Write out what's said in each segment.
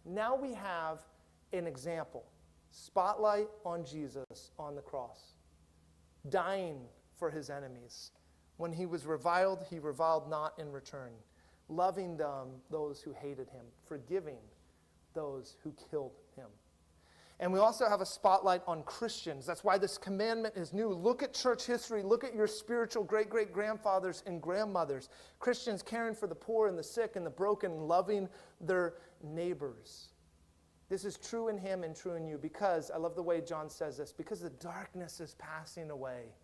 Now we have an example. Spotlight on Jesus on the cross, dying for his enemies. When he was reviled, he reviled not in return, loving those who hated him, forgiving those who killed him. And we also have a spotlight on Christians. That's why this commandment is new. Look at church history. Look at your spiritual great-great-grandfathers and grandmothers. Christians caring for the poor and the sick and the broken and loving their neighbors. This is true in him and true in you because, I love the way John says this, because the darkness is passing away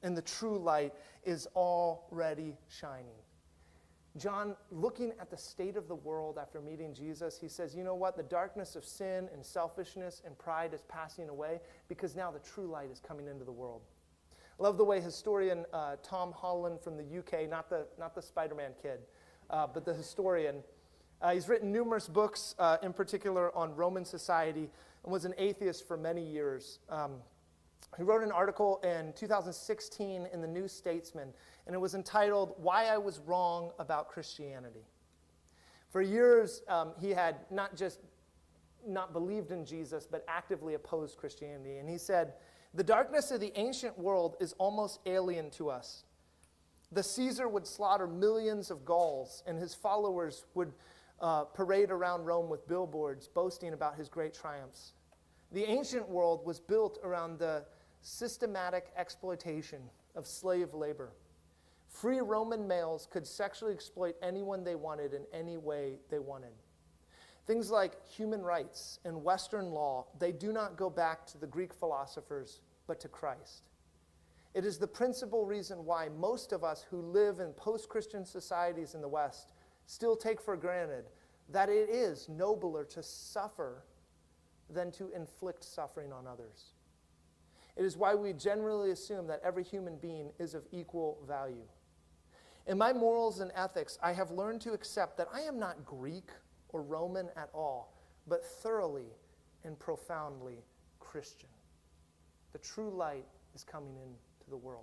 and the true light is already shining. John, looking at the state of the world after meeting Jesus, he says, you know what? The darkness of sin and selfishness and pride is passing away because now the true light is coming into the world. I love the way historian Tom Holland from the UK, not the Spider-Man kid, but the historian, he's written numerous books, in particular on Roman society, and was an atheist for many years. He wrote an article in 2016 in the New Statesman, and it was entitled, Why I Was Wrong About Christianity. For years, he had not just not believed in Jesus, but actively opposed Christianity. And he said, the darkness of the ancient world is almost alien to us. The Caesar would slaughter millions of Gauls, and his followers would parade around Rome with billboards boasting about his great triumphs. The ancient world was built around the systematic exploitation of slave labor. Free Roman males could sexually exploit anyone they wanted in any way they wanted. Things like human rights and Western law, they do not go back to the Greek philosophers, but to Christ. It is the principal reason why most of us who live in post-Christian societies in the West still take for granted that it is nobler to suffer than to inflict suffering on others. It is why we generally assume that every human being is of equal value. In my morals and ethics, I have learned to accept that I am not Greek or Roman at all, but thoroughly and profoundly Christian. The true light is coming into the world.